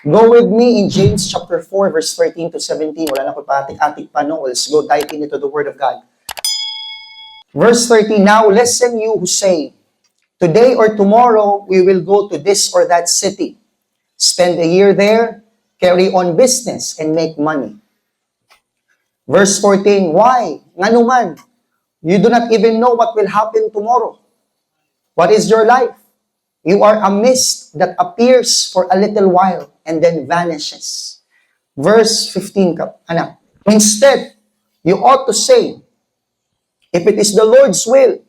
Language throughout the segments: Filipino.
Go with me in James chapter 4, verse 13 to 17. Wala na ko pa-atik-atik pa, no? Let's go dive into the Word of God. Verse 13, now listen you who say, today or tomorrow we will go to this or that city, spend a year there, carry on business, and make money. Verse 14, why? Nga naman, you do not even know what will happen tomorrow. What is your life? You are a mist that appears for a little while and then vanishes. Verse 15, anak. Instead, you ought to say, if it is the Lord's will,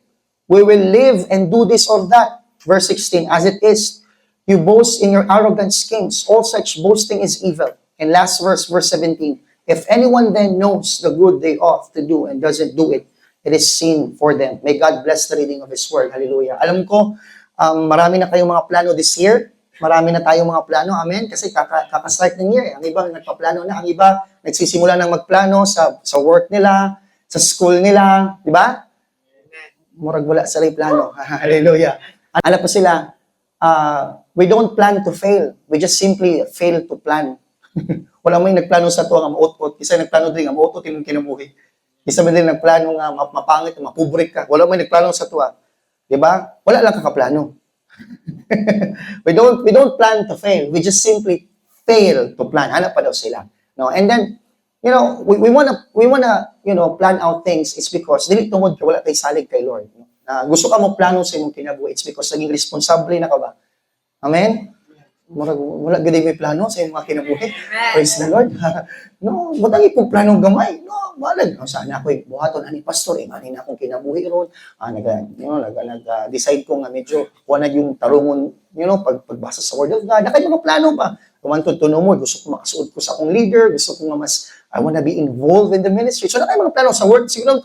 we will live and do this or that. Verse 16, as it is, you boast in your arrogant schemes. All such boasting is evil. And last verse, verse 17, if anyone then knows the good they ought to do and doesn't do it, it is sin for them. May God bless the reading of His Word. Hallelujah. Alam ko, marami na kayong mga plano this year. Marami na tayong mga plano. Amen? Kasi kaka-start ng year. Ang iba nagpa-plano na. Ang iba nagsisimula ng magplano sa work nila, sa school nila. Di ba? Murag wala sa plano. Hallelujah. Alam po sila, we don't plan to fail. We just simply fail to plan. Wala mo yung nagplano sa to nga maot-ot. Isa nagplano din nga maot-ot yung kinabuhi. Isa mo din nagplano nga mapangit, mapubrik ka. Wala mo yung nagplano sa to. Diba? Wala lang kakaplano. we don't plan to fail. We just simply fail to plan. Hanap pa daw sila. No? And then, we wanna plan out things. It's because dili tungod ka wala tay salig kay Lord. Gusto ka mo plano sa imong kinabuhi. It's because naging responsable na ka ba? Amen? Wala gud may plano sa imong kinabuhi. Praise the Lord. No, batang ipong planong gamay. No, walag. Sana ako buhaton ani pastor mani na akong kinabuhi ron. Nag-decide ko nga medyo wala yung tarungon, pagbasa sa Word of God. Nakay mga plano pa. Tumantod to mo, gusto ko makasuod ko sa akong leader, gusto ko nga mas I wanna be involved in the ministry. So nakay mga plano sa Word. Siguro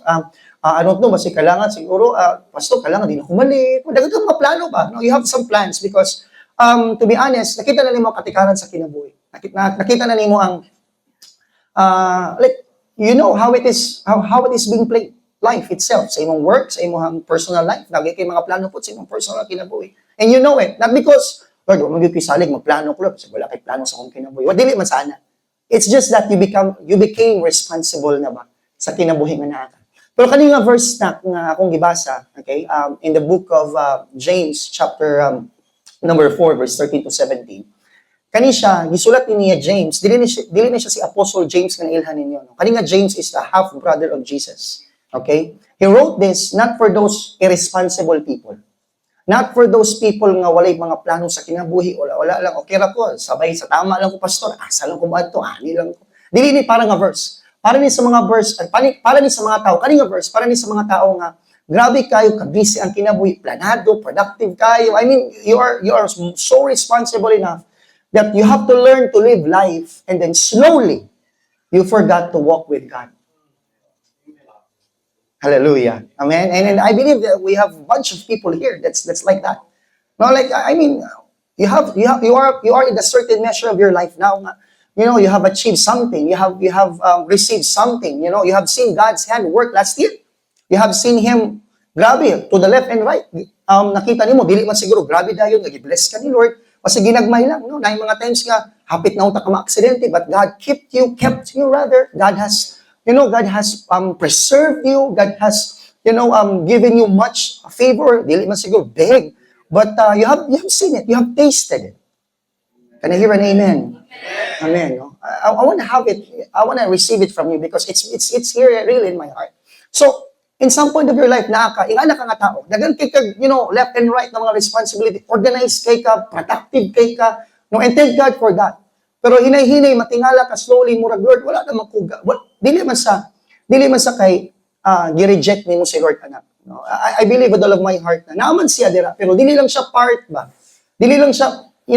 I don't know, kasi kailangan siguro, pastor, kailangan din ako mali. Dagat kang mga plano ba? No, you have some plans because to be honest, nakita na nimo ang katikaran sa kinabuhi. Nakita na nimo ang how it is being played. Life itself, sa imong work, sa imong personal life, lagi kay mga plano po sa imong personal kinabuhi. And you know it, not because, Lord, wala mo salig, magplano ko lang, kasi wala kay plano sa akong kinabuhi. Dili man sana. It's just that you became responsible na ba sa kinabuhi nga naa. Pero kanina verse na akong gibasa, okay, in the book of James, chapter number 4, verse 13 to 17. Kani siya, gisulat ni James, dili na siya si Apostle James nga nailhan ninyo. No? Kani nga James is the half-brother of Jesus. Okay? He wrote this not for those irresponsible people. Not for those people nga walay mga plano sa kinabuhi, wala lang, okay ra ko, sabay sa tama lang ko, pastor, asa lang ko ba ito, ani lang ko. Dili ni parang nga verse. Para ni sa mga verse, para ni sa mga tao, kani nga verse, para ni sa mga tao nga, grabe kayo, kabisi ang kinabuhi, planado, productive kayo. I mean, you are so responsible enough that you have to learn to live life and then slowly, you forgot to walk with God. Hallelujah. Amen. And I believe that we have a bunch of people here that's like that. No, like, I mean, you are in a certain measure of your life now. You have achieved something. You have received something. You have seen God's hand work last year. You have seen Him, grabe, to the left and right. Nakita niyo mo, dili man siguro, grabe dayon, nag-bless ka ni Lord. Kasi ginagmay lang, no? Dahil mga times nga, hapit na unta ka ma-aksidente, but God kept you rather. God has preserved you. God has, given you much favor. Dili man siguro big, but you have seen it. You have tasted it. Can I hear an amen? Amen. No? I want to have it. I want to receive it from you because it's here really in my heart. So, in some point of your life, ingana ka nga tao, dagan kay ka, left and right na mga responsibility, organized kay ka, productive kay ka, no, and thank God for that. Pero hinay-hinay, matingala ka slowly, murag Lord, wala na magkuga. Dili man sa kay, gi-reject ni mo si Lord, anak. No? I believe with all of my heart na, naaman siya dira, pero dili lang siya part ba? Dili lang siya, He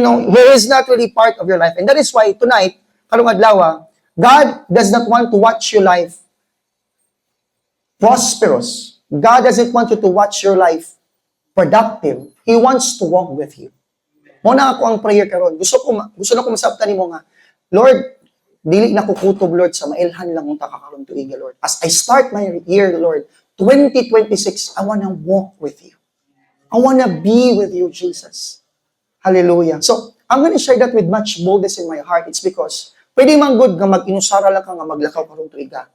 is not really part of your life. And that is why tonight, karong adlaw, God does not want to watch your life prosperous. God doesn't want you to watch your life productive. He wants to walk with you. Muna ako ang prayer karon. Gusto na ko masabtan nimo nga, Lord, dili na ko kutob, Lord, sa mailhan lang unta ka karon tuig, Lord. As I start my year, Lord, 2026, I wanna walk with you. I wanna be with you, Jesus. Hallelujah. So, I'm gonna share that with much boldness in my heart. It's because, pwede man good nga mag-inusara lang ka nga maglakaw karong tuiga.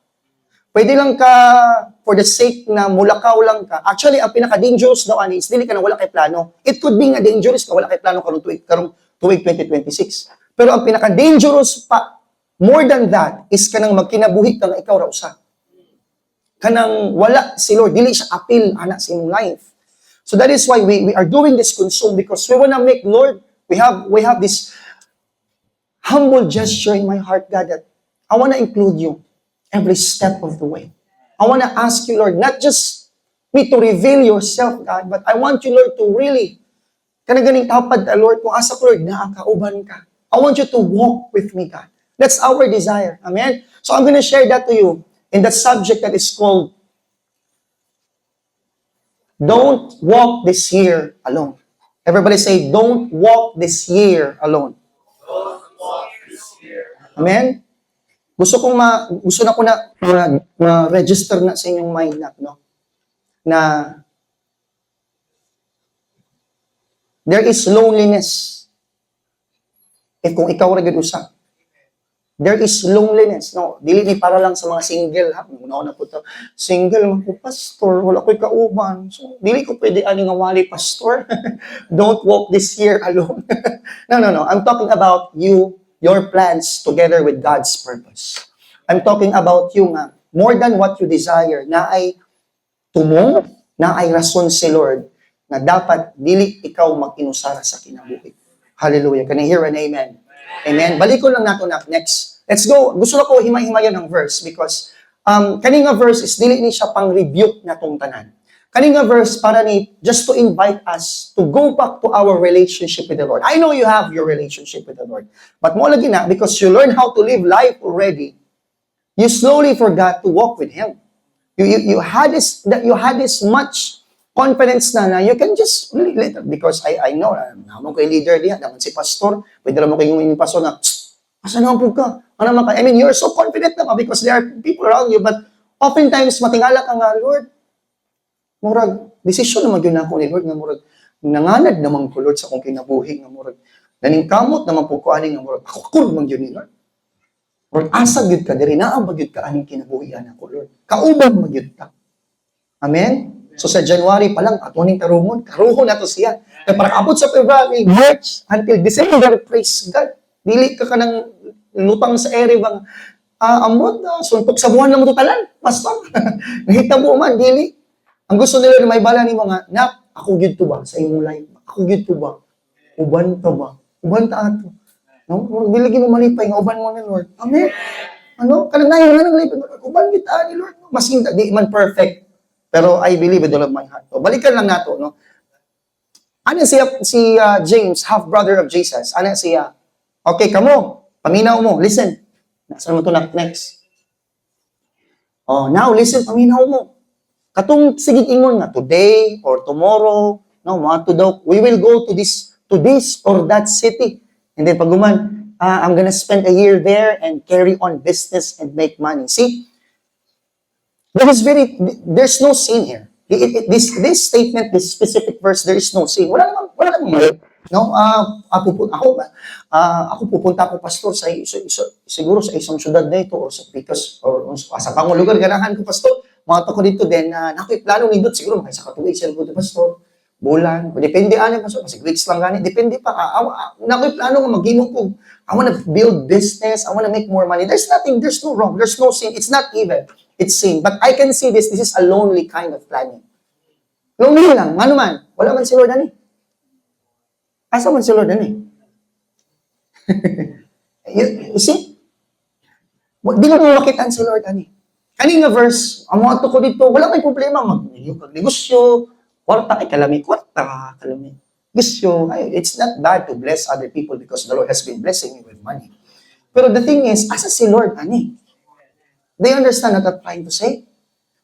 Pwede lang ka, for the sake na mulakaw lang ka. Actually, ang pinaka-dangerous daw ani is dili ka na wala kay plano. It could be nga dangerous ka wala kay plano karong tuig 2026. Pero ang pinaka-dangerous pa, more than that, is kanang magkinabuhi ka nga ikaw ra usa. Kanang wala si Lord, dili siya appeal ana sa imong life. So that is why we are doing this consume, because we wanna make Lord, we have this humble gesture in my heart, God, that I wanna include you every step of the way. I wanna ask you, Lord, not just me to reveal yourself, God, but I want you, Lord, to really ganing tapad, Lord, kung asa ko, Lord, naakauban ka. I want you to walk with me, God. That's our desire. Amen? So I'm gonna share that to you in the subject that is called, Don't Walk This Year Alone. Everybody say, don't walk this year alone. Don't walk this year. Amen? Gusto na ko na register na sa inyong mind na there is loneliness. Kung ikaw ra gid usa. There is loneliness. No, dili ni para lang sa mga single ha. Una-una po to. Single man ko, pastor, wala ko'y kauban. So, dili ko pwede ani nga wali pastor. Don't walk this year alone. No. I'm talking about you, your plans together with God's purpose. I'm talking about you nga more than what you desire, na ay tumong, na ay rason si Lord na dapat dili ikaw mag-inusara sa kinabuhi. Hallelujah. Can I hear an amen? Amen. Balikon lang nato na next. Let's go. Gusto na ko himay-himayan ng verse because kaninga verse is dili ni siya pang rebuke na tong tanan. Kaninga verse para ni just to invite us to go back to our relationship with the Lord. I know you have your relationship with the Lord, but mo lagi na because you learn how to live life already, you slowly forgot to walk with Him. You had this much confidence na you can just really later because I know naman ko yung leader diya, naman si pastor, pwede naman kayo yung pastor na asa naman po ka? Ano naman ka? I mean, you're so confident naman because there are people around you, but oftentimes matingala ka nga, Lord, murag, decision naman yun ako ni Lord, nga murag, nanganad naman ko, Lord, sa kong kinabuhi, nga murag, naningkamot naman po ko, nga murag, ako naman yun ni Lord. Lord, asag yun ka, diri naabag yun ka, aning kinabuhian ako, Lord. Kaubang magyud ka. Amen? So sa January pa lang, atoning karuhon na to siya. Kaya para abot sa February, March, until December, praise God. Dili ka kanang lutang sa ere bang, amot na, suntok sa buwan na mo talan, pastor. Nahita mo man, dili. Ang gusto nila na may bala ni mga, ako gid to ba sa imong life? Ako gid to ba? Uban ta ba? Uban ta ato. No? Dili gyud mo malipay nga uban mo ni Lord. Amen. Ano? Kanang nayon nga nang lipay, uban kita ni Lord. Masing di man perfect. Pero I believe with all of my heart. So, balikan lang nato, no? Ano siya, si James, half-brother of Jesus? Ano siya? Okay, kamo, paminaw mo, listen. Nasaan mo ito next? Oh, now listen, paminaw mo. Katong sigig ingon nga, today or tomorrow, no, we will go to this or that city. And then paguman, I'm gonna spend a year there and carry on business and make money. See? There's no sin here. This statement, this specific verse, there is no sin. Wala namang mali. No? Ako pupunta ako pastor siguro sa isang syudad na ito or sa Picos or sa pangong lugar, ganahan ko pastor. Mga ko dito din na nakoy plano ni Dot siguro makisa katuig sila ko pastor. Bulan, depende ano pastor, kasi weeks lang gani, depende pa. Nakoy plano nga maghimo ko. I want to build business, I want to make more money. There's no wrong, there's no sin. It's not evil. It's sin. But I can see this is a lonely kind of planning. Lonely lang. Ano man? Wala man si Lord ani. Asa man si Lord ani? You see? Di mo makitaan si Lord ani. Kaning nga verse, ang mga to ko dito, wala may problema. Magnegosyo, kwarta, kalami. Gusyo. It's not bad to bless other people because the Lord has been blessing you with money. Pero the thing is, asa si Lord ani? They understand what I'm trying to say?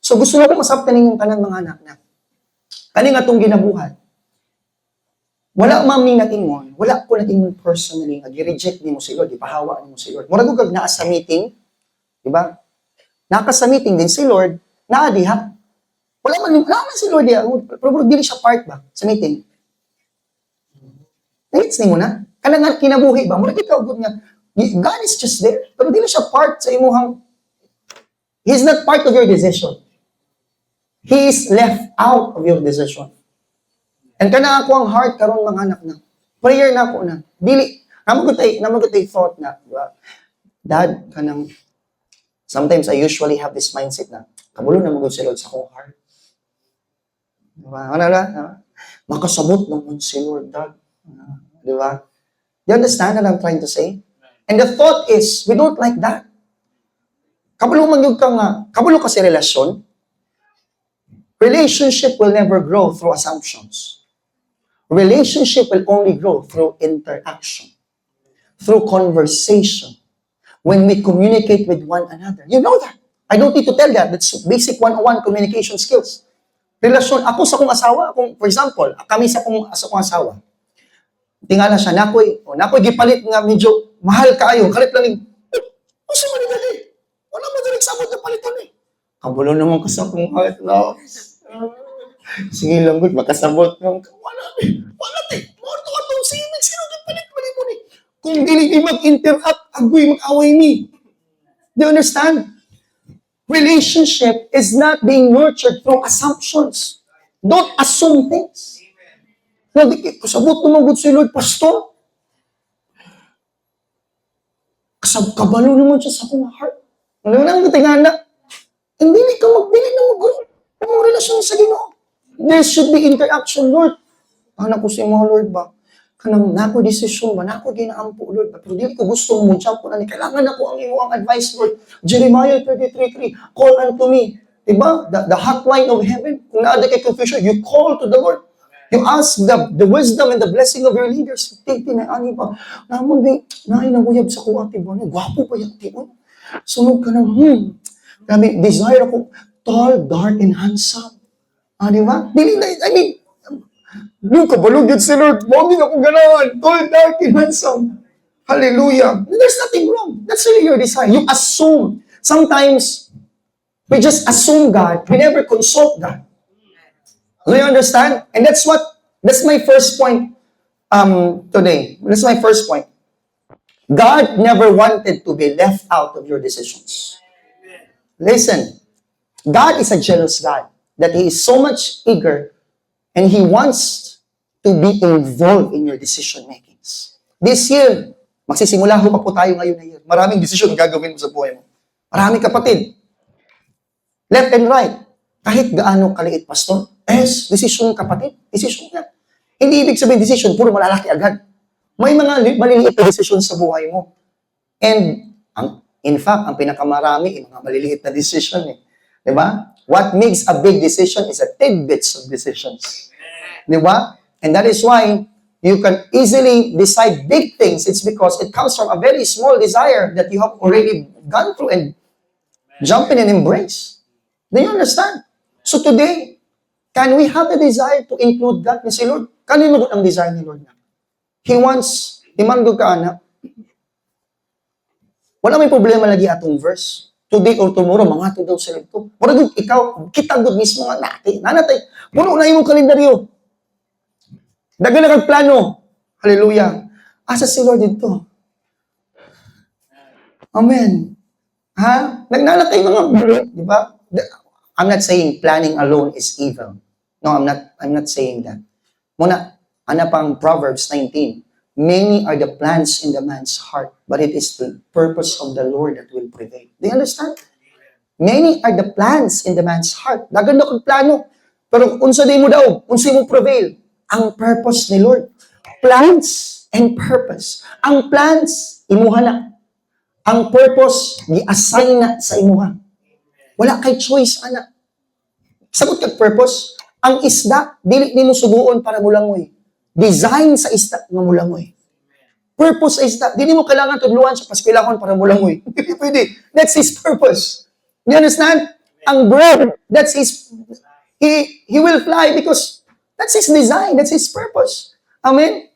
So gusto na ko masabtan ninyong kanang mga anak na kaning atong ginabuhat. Wala mami natingon, wala ko natingon personally nga gi-reject nimo si Lord, ipahawa nimo si Lord. Murag kag naa sa meeting, di ba? Naka sa meeting din si Lord, naa diha. Wala man si Lord diha, pero dili siya part ba sa meeting. Needs nimo na. Kailangan kinabuhi ba? Muna ikaw, good nga. God is just there. Pero di na siya part sa imuhang, He's not part of your decision. He is left out of your decision. And kana ako ang heart karon mga anak na. Prayer na ako na. Dili, namagutay thought na, diba? Dad, kanang, sometimes I usually have this mindset na, kabulo na magod si Lord sa akong heart. Diba? Ano na? Makasabot naman si Lord, Dad. Diba? Do you understand what I'm trying to say? And the thought is, we don't like that. Kabalo magyug ka nga, kabalo kasi relasyon. Relationship will never grow through assumptions. Relationship will only grow through interaction, through conversation, when we communicate with one another. You know that. I don't need to tell that. That's basic 101 communication skills. Relasyon, ako sa akong asawa, for example, kami sa akong asawa, tingala siya, nakoy gipalit nga medyo mahal kaayo, kalit lang yung, gusto mo ni wala mo din nagsabot na palitan eh. Kabulo naman ko sa akong heart na, sige lang, good, makasabot ng, wala more to atong sino gipalit mo ni. Kung dili mag-interact, agoy mag-away ni. Do you understand? Relationship is not being nurtured through assumptions. Don't assume things. Kasabot naman good si Lord, Pastor. Kabalo naman siya sa akong heart. Ano nang tingala? Hindi ka magbili na mag-grow. Ang relasyon sa Ginoo. There should be interaction, Lord. Anak ko si mga Lord ba? Kanang nako desisyon ba? Nako ginaampo, Lord ba? Pero di ko gusto mo jump na ni. Kailangan ako ang iyong advice, Lord. Jeremiah 33:3, call unto me. Diba? The hotline of heaven. Kung naada kay confusion, you call to the Lord. You ask the wisdom and the blessing of your leaders. Tingti na ani ba? Naman ba, nainanguyab sa kuwati ba? Gwapo pa yung tiyon. Sunog ka ng, Grabe, desire ako, tall, dark, and handsome. Di ba? Yung kabalog yun si Lord, huwag ako ganahan, tall, dark, and handsome. Hallelujah. There's nothing wrong. That's really your desire. You assume. Sometimes, we just assume God. We never consult God. Do you understand? And that's my first point today. That's my first point. God never wanted to be left out of your decisions. Listen, God is a jealous God, that He is so much eager and He wants to be involved in your decision makings. This year, magsisimula pa po tayo ngayon na year. Maraming decision gagawin mo sa buhay mo. Maraming kapatid. Left and right. Kahit gaano kaliit, Pastor, decision kapatid. Decision na. Hindi ibig sabihin decision, puro malalaki agad. May mga maliliit na decision sa buhay mo. And, in fact, ang pinakamarami, mga maliliit na decision eh. Diba? What makes a big decision is a tidbits of decisions. Diba? And that is why you can easily decide big things. It's because it comes from a very small desire that you have already gone through and jump in and embrace. Do you understand? So today, can we have the desire to include God? Si Lord, kanino ang desire ni Lord na? He wants, imanggog ka anak. Wala may problema lagi atong verse. Today or tomorrow, mga to daw sila ito. Pero ikaw, kita good mismo nga natin. Nanatay, puno na yung kalendaryo. Dagan na kang plano. Hallelujah. Asa si Lord dito? Amen. Ha? Nagnanatay mga, di ba? I'm not saying planning alone is evil. No, I'm not saying that. Muna, ano pang Proverbs 19? Many are the plans in the man's heart, but it is the purpose of the Lord that will prevail. Do you understand? Many are the plans in the man's heart. Daganda kong plano. Pero unsa di mo daw, unsa mo prevail? Ang purpose ni Lord. Plans and purpose. Ang plans, imuha na. Ang purpose, gi-assign na sa imuha. Wala kay choice, anak. Sagot kag purpose, ang isda, dili nimo subuon para mulangoy. Design sa isda nga mulangoy. Purpose sa isda, dili mo kailangan tudluan sa paskilahon para mulangoy. Hindi pwede. That's His purpose. You understand? Ang bird, that's His, He will fly because that's His design, that's His purpose. Amen?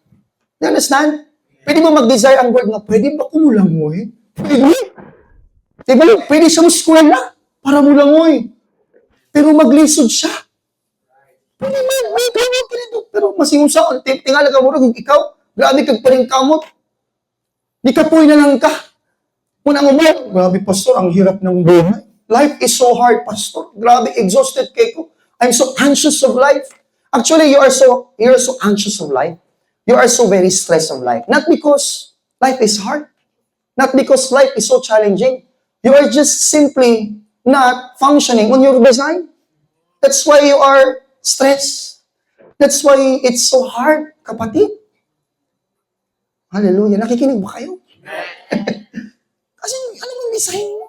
You understand? Pwede mo mag-desire ang bird nga, pwede ba kumulangoy? Pwede. Diba? Pwede siyang eskwela para mulangoy. Pero maglisod siya. Pwede man, may ganito. Pero masingon sa, tingala ka mo rin, ikaw, Grabe kag pa rin kamot. Di ka puy na lang ka. Muna mo, grabe, pastor, ang hirap ng buhay. Life is so hard, pastor. Grabe, exhausted kayo. I'm so anxious of life. Actually, you're so anxious of life. You are so very stressed of life. Not because life is hard. Not because life is so challenging. You are just simply not functioning on your design. That's why you are stressed. That's why it's so hard, kapatid. Hallelujah. Nakikinig ba kayo? Kasi ano bang design mo?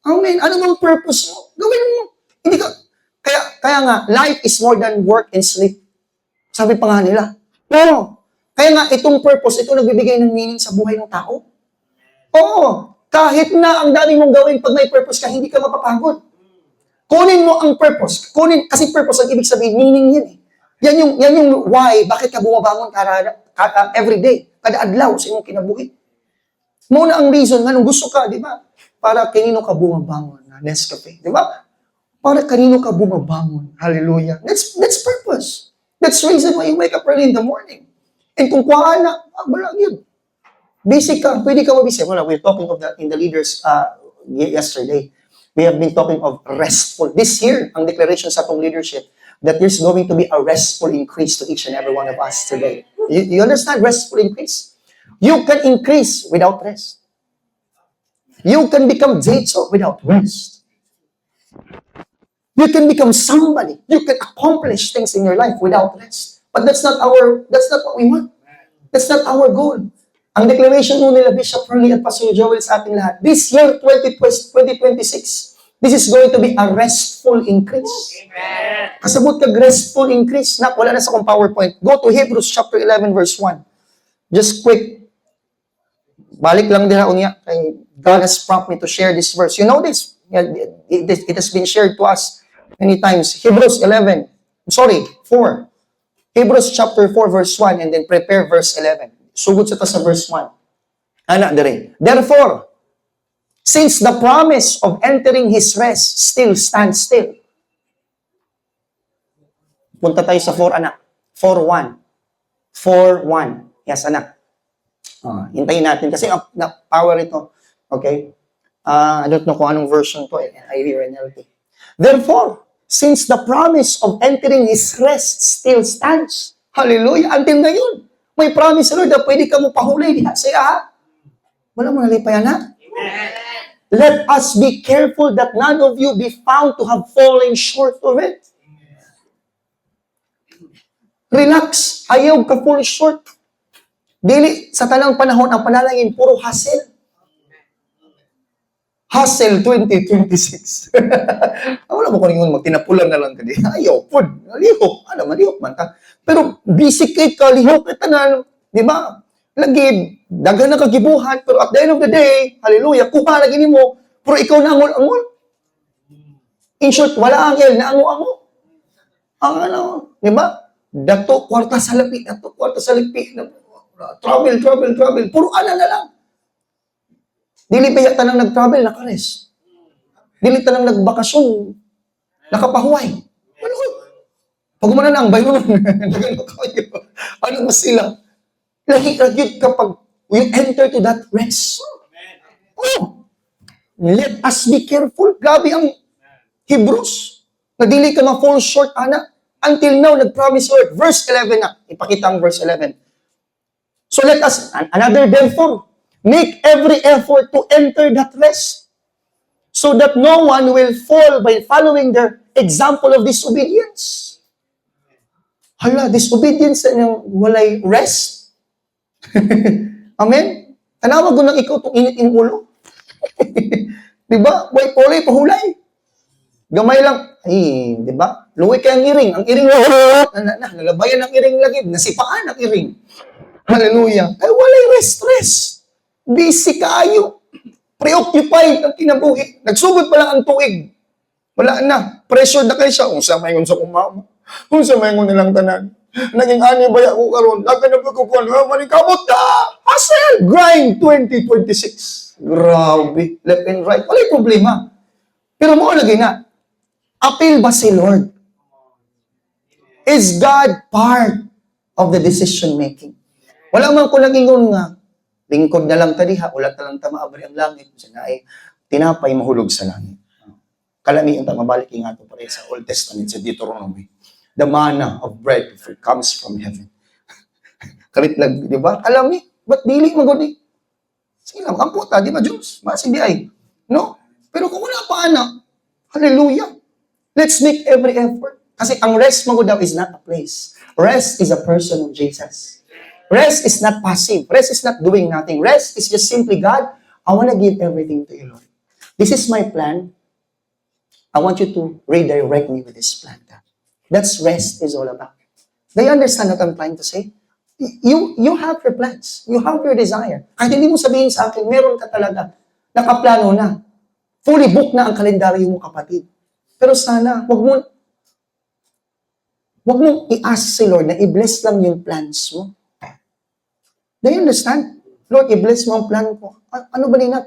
Amen. Ano bang purpose mo? Gawin mo. Hindi ka, kaya nga, life is more than work and sleep. Sabi pa nga nila. Pero, kaya nga, itong purpose, ito nagbibigay ng meaning sa buhay ng tao. Oo. Kahit na ang dami mong gawin, pag may purpose ka, hindi ka mapapagod. Kunin mo ang purpose. Kasi purpose ang ibig sabihin, meaning yan eh. Yan yung why, bakit ka bumabangon every day, kada adlaw sa imong kinabuhi. Muna ang reason, anong gusto ka, di ba? Para kanino ka bumabangon na Nescafe, di ba? Para kanino ka bumabangon. Hallelujah. That's purpose. That's the reason why you wake up early in the morning. And kung kuhaan na, wala yun. Basic ka, pwede ka mabisi. Well, we're talking of that in the leaders yesterday. We have been talking of restful. This year, ang declaration sa atong leadership, that there's going to be a restful increase to each and every one of us today. You understand restful increase? You can increase without rest. You can become Jetso without rest. You can become somebody. You can accomplish things in your life without rest. But that's not what we want. That's not our goal. Ang declaration mo nila Bishop Hurley at Pastor Joel sa ating lahat, this year, 2026, this is going to be a restful increase. Amen. Kasabot kag restful increase. Wala na sa kong PowerPoint. Go to Hebrews chapter 11 verse 1. Just quick. Balik lang din unya. God has prompted me to share this verse. You know this. It has been shared to us many times. Hebrews 4. Hebrews chapter 4 verse 1 and then prepare verse 11. Sugod sa verse 1. Ana dire. Therefore, since the promise of entering His rest still stands still. Punta tayo sa 4, anak. 4:1. 4:1. Yes, anak. Hintayin natin kasi power ito. Okay? I don't know kung anong version to. I hear NLT. Therefore, since the promise of entering His rest still stands. Hallelujah. Until ngayon, may promise, Lord, na pwede ka mo pahulay diha sa iya. Wala mo nalipayan, ha? Amen. Let us be careful that none of you be found to have fallen short of it. Relax. Ayaw ka fall short. Dili, sa tanang panahon, ang panalangin, puro hassle. Hassle 2026. Wala mo kung yung magtinapulan na lang ka di. Ayaw, po. Lihok. Malihok man ka. Pero basic ka, lihok ka tanan. Di ba? Lagi, daghan na kagibuhan. Pero at the end of the day, hallelujah, kuha lagi ni mo. Pero ikaw na angol-angol. In short, wala ang el na ango-ango. Ang di ba? Dato, kwarta sa lapi. Travel. Puro na lang. Dili pa tanang nag-travel, naka-rest. Dili tanang nagbakasyon, nakapahuway. Ano? Pag umana na ang bayo nun, ano mas sila? Lagi kapag you enter to that rest. Oh, let us be careful. Grabe ang Hebrews. Na dili ka ma-fall short, anak. Until now, nag-promise Lord. Verse 11 na. Ipakita ang verse 11. So let us, another therefore, make every effort to enter that rest, so that no one will fall by following their example of disobedience. Hala, disobedience na walay rest. Amen? Tanawag ko lang ikaw itong init in ulo. Diba? Way pulay, pahulay. Gamay lang. Ay, diba? Luwi ka ang iring. Ang iring nalabayan ang iring lagi. Nasipaan ang iring. Hallelujah. Ay, walay rest. Busy kaayo. Preoccupied ang kinabuhi. Nagsugod pa lang ang tuig. Wala na. Pressure na kayo siya. Kung sa mayon sa kumama. Kung sa mayon nilang tanan. Naging ani ba ako karon? Nagkanap ko kuan. Manikabot ka. Hustle. Grind 2026. Grabe. Left and right. Walay problema. Pero mo lagi na. Appeal ba si Lord? Is God part of the decision making? Wala man ko nagingon nga, lingkod na lang tadiha, ulat na lang tamaabri ang langit, sana ay tinapay mahulog sa langit. Kalami yung mabalik nga ito pare sa Old Testament, sa Deuteronomy. The manna of bread comes from heaven. Kalit lang, di ba? Kalami, ba't dili maguni? Sige lang, ang puta, di ba, Diyos? Masindi ay. No? Pero kung wala pa anak, hallelujah. Let's make every effort. Kasi ang rest mo daw is not a place. Rest is a person of Jesus. Rest is not passive. Rest is not doing nothing. Rest is just simply, God, I want to give everything to you, Lord. This is my plan. I want you to redirect me with this plan, God. That's rest is all about. Do you understand what I'm trying to say? You have your plans. You have your desire. Kahit hindi mo sabihin sa akin, meron ka talaga. Nakaplano na. Fully booked na ang kalendaryo mo, kapatid. Pero sana, wag mo i-ask si Lord na i-bless lang yung plans mo. Do you understand? Lord, i-bless mo ang plan ko. Ano ba nina?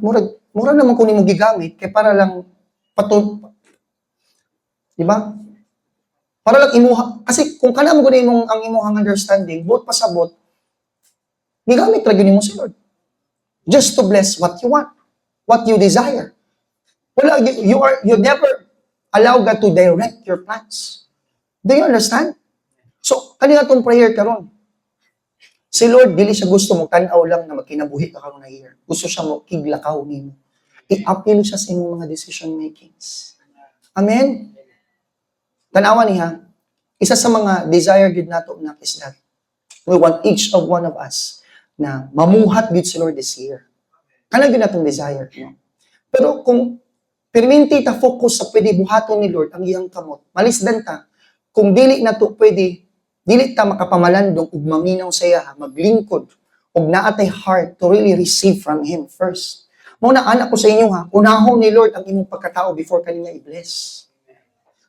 Mura naman kunin mo gigamit, kaya para lang diba? Para lang imuha. Kasi kung kana mo kunin mong ang imuhang understanding, bot pasabot, gigamit lagi mo si Lord. Just to bless what you want, what you desire. Wala, you never allow God to direct your plans. Do you understand? So, kanina itong prayer karon. Si Lord, dili siya gusto mo tanaw lang na magkinabuhi ka karon na year. Gusto siya mo kiglakaw nimo. I-appeal siya sa inyong mga decision makings. Amen? Tanawa niya, isa sa mga desire gid nato na is that we want each of one of us na mamuhat gid si Lord this year. Kana gid natong desire, no? Pero kung perminti ta focus sa pwede buhaton ni Lord ang iyang kamot, malisdan ta kung dili na to pwede, dili ta makapamalandong ug maminaw sa iya, maglingkod ug naatay heart to really receive from Him first. Mao na anak ko sa inyo ha, unahon ni Lord ang imong pagkatao before kaniya i-bless.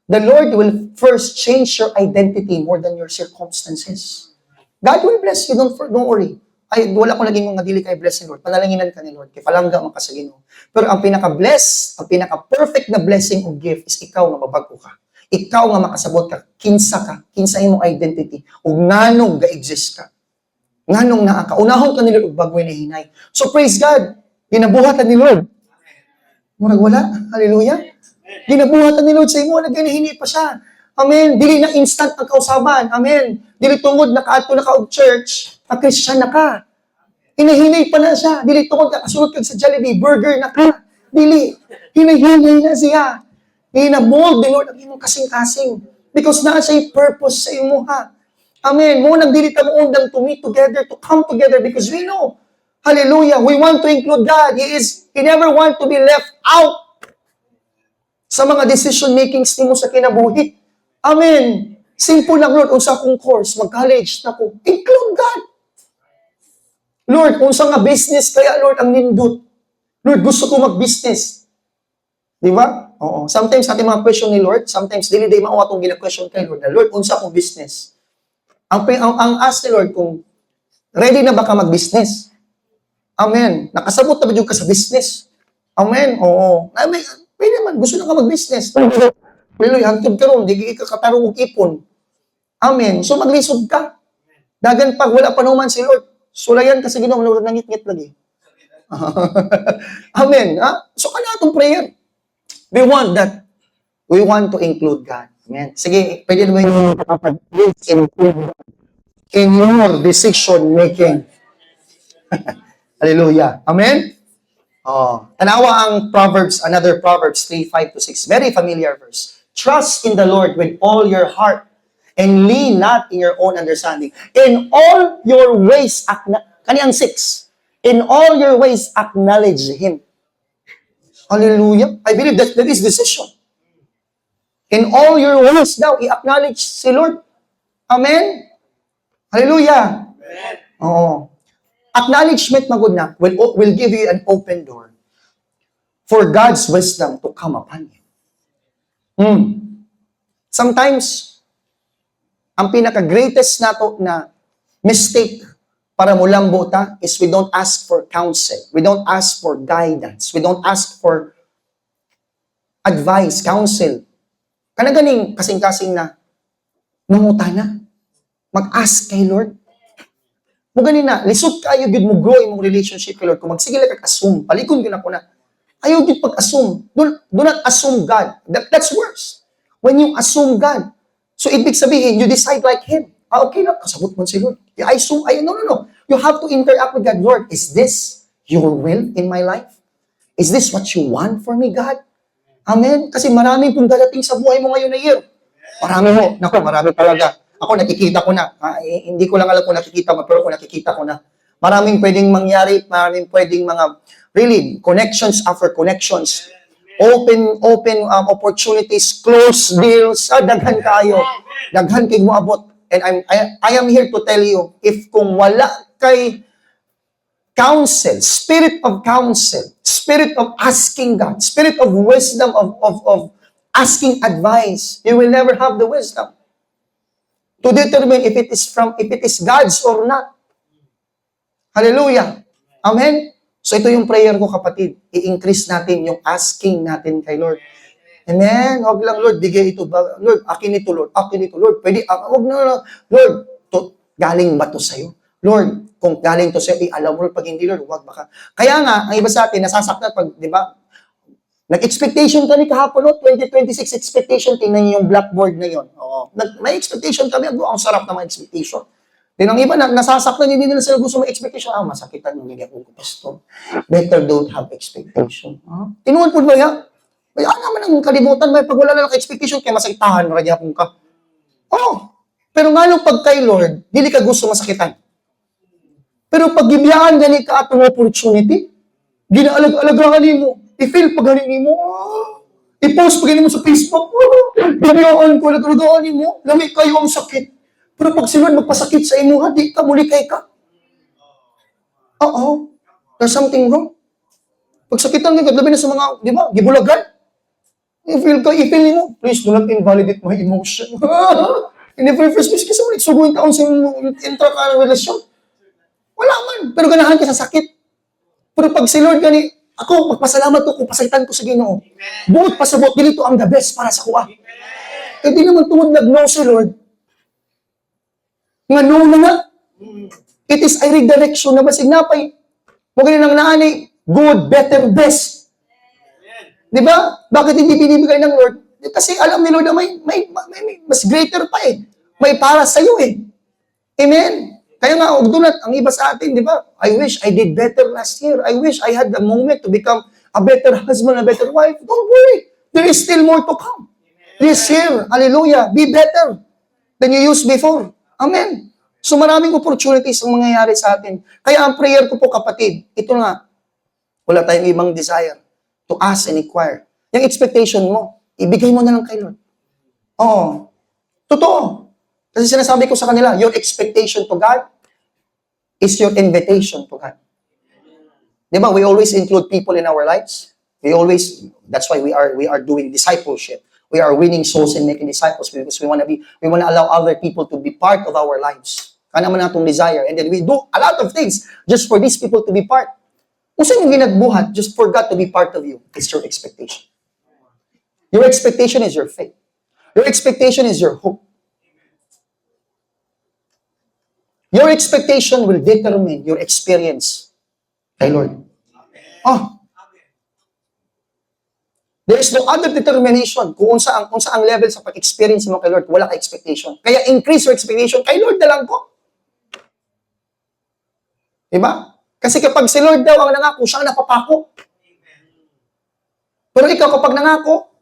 The Lord will first change your identity more than your circumstances. God will bless you, don't worry. Ay, wala ko naging mga dili kay bless ni Lord. Panalanginan ka ni Lord, kay palangga man ka sa Ginoo. Pero ang pinaka-bless, ang pinaka-perfect na blessing o gift is ikaw nga mabago ka. Ikaw nga makasabot ka, kinsa imong identity, ug nganong ga-exist ka. Nganong naa ka, unahon ka ni Lord ug bagoy na hinay. So praise God, ginabuhatan ni Lord. Murag wala, hallelujah. Ginabuhatan ni Lord sa imo, naghinihini pa siya. Amen. Dili na instant ang kausaban. Amen. Dili tungod na kaato na ka og church, Christian na ka. Hinahinay pa na siya. Dili tungod ka kasulod kag sa Jollibee, burger na ka. Dili. Hinahinay na siya. Hinamold ni Lord ang imong kasing-kasing. Because naa siya purpose sa imo ha. Amen. Mo nang dili ta mo undang to meet together, to come together because we know. Hallelujah. We want to include God. He never want to be left out sa mga decision makings nimo sa kinabuhi. Amen. Simple lang, Lord, unsa akong course, mag-college na ko. Include God. Lord, unsa nga business kaya, Lord, ang nindot. Lord, gusto ko mag-business. Di ba? Oo. Sometimes ating mga question ni Lord, sometimes dili day mao atong gina-question kay Lord. Lord, unsa akong business? Ang ask ni Lord kung ready na ba ka mag-business? Amen. Nakasabot na ba yung ka sa business? Amen. Oo. Amen. Pwede naman, gusto na ka mag-business. Hallelujah, hangtod ka ron, di ka katarong og ipon. Amen. So maglisod ka. Dagan pag wala pa naman si Lord. Sulayan ka sa Ginoo, Lord, nangit-ngit lagi. Amen. Ha? So kana atong prayer. We want that. We want to include God. Amen. Sige, pwede naman yung please include God in your decision making. Hallelujah. Amen? Oh, tanawa ang Proverbs, another Proverbs 3:5-6. Very familiar verse. Trust in the Lord with all your heart and lean not in your own understanding. In all your ways, kaniyang 6. In all your ways, acknowledge Him. Hallelujah. I believe that is decision. In all your ways daw, i-acknowledge si Lord. Amen? Hallelujah. Amen. Oo. Acknowledgement, magod na, will give you an open door for God's wisdom to come upon you. Sometimes, ang pinaka-greatest nato na mistake para mulambo ta is we don't ask for counsel. We don't ask for guidance. We don't ask for advice, counsel. Kanaganing kasing-kasing na nungutana. Mag-ask kay Lord. Mo ganin na, lisod kayo gud mo grow imong relationship kay Lord. Kung magsigila ka assume, palikon gyud ako na. Ayaw gud pag-assume. Do not assume God. That's worse. When you assume God, so ibig sabihin, you decide like Him. Okay lang, kasabot mo si Lord. I assume, no. You have to interact with God. Lord, is this your will in my life? Is this what you want for me, God? Amen? Kasi maraming pong darating sa buhay mo ngayon na year. Marami talaga. Ako nakikita ko na. Hindi ko lang alam kung nakikita mo, pero kung nakikita ko na. Maraming pwedeng mangyari, maraming pwedeng mga, really, connections after connections. Open opportunities, close deals, daghan kayo. Daghan kay mo abot. And I am here to tell you, if kung wala kay counsel, spirit of asking God, spirit of wisdom, of asking advice, you will never have the wisdom to determine if it is God's or not. Hallelujah. Amen? So ito yung prayer ko, kapatid. I-increase natin yung asking natin kay Lord. Amen? Huwag lang, Lord, bigay ito. Lord, akin ito, Lord. Akin ito, Lord. Pwede, huwag na, Lord, galing ba to sa'yo? Lord, kung galing to sa'yo, alam mo, Lord, pag hindi, Lord, huwag baka. Kaya nga, ang iba sa atin, nasasaktan pag, di ba, nag-expectation kami kahapon, no? 2026 expectation, tingnan niyo yung blackboard na yun. Oo. May expectation kami, ang sarap na may expectation. Then ang iba, nasasaktan, hindi nila sila gusto may expectation. Masakitan yung bigyan ko, Pastor. Better don't have expectation. Tinuwan po ba yan? Naman ang kalimutan, may pag wala na expectation, kaya masakitahan, radya kong ka. Pero nga nung pag kay Lord, dili ka gusto masakitan. Pero pag gibiyaan gani ka atong opportunity, ginaalag-alagahan mo, i-feel pag ganin mo, i-post pag ganin mo sa Facebook, gabiyaan ko, alagahan mo, lami kayo ang sakit. Pero pag si Lord magpasakit sa imo, di ka, muli kay ka. There's something wrong. Pag sakitan ka, labi na sa mga, di ba, gibulagan. I-feel mo, please do not invalidate my emotion. In the very first place, kasi mo nagsuguin taon sa intra-car relasyon. Wala man, pero ganahan ka sa sakit. Pero pag si Lord gani, ako, magpasalamat ko kung pasakitan ko sa Ginoo. Buot pasabot, dito ang the best para sa kuha. Di naman tungod nag-no si Lord. Nga no na nga. It is a redirection na basig napay. Huwag ganun ang naanay, good, better, best. Di ba? Bakit hindi binibigay ng Lord? Kasi alam ni Lord na may mas greater pa eh. May para sa iyo eh. Amen? Kaya nga, doon ang iba sa atin, di ba? I wish I did better last year. I wish I had the moment to become a better husband, a better wife. Don't worry. There is still more to come. This year, hallelujah, be better than you used before. Amen? So maraming opportunities ang mangyayari sa atin. Kaya ang prayer ko po, kapatid, ito nga, wala tayong ibang desire to ask and inquire. Yung expectation mo, ibigay mo na lang kay Lord. Totoo. Kasi sinasabi ko sa kanila, your expectation to God is your invitation to God. Di ba? We always include people in our lives. That's why we are doing discipleship. We are winning souls and making disciples because we want to allow other people to be part of our lives. Kana man natong desire. And then we do a lot of things just for these people to be part. Kung saan yung ginagbuhat, just for God to be part of you, it's your expectation. Your expectation is your faith. Your expectation is your hope. Your expectation will determine your experience kay Lord. There is no other determination kung saang level sa pag-experience mo kay Lord, wala ka expectation. Kaya increase your expectation kay Lord na lang po. Diba? Kasi kapag si Lord daw ang nangako, siya ang napapako. Pero ikaw kapag nangako,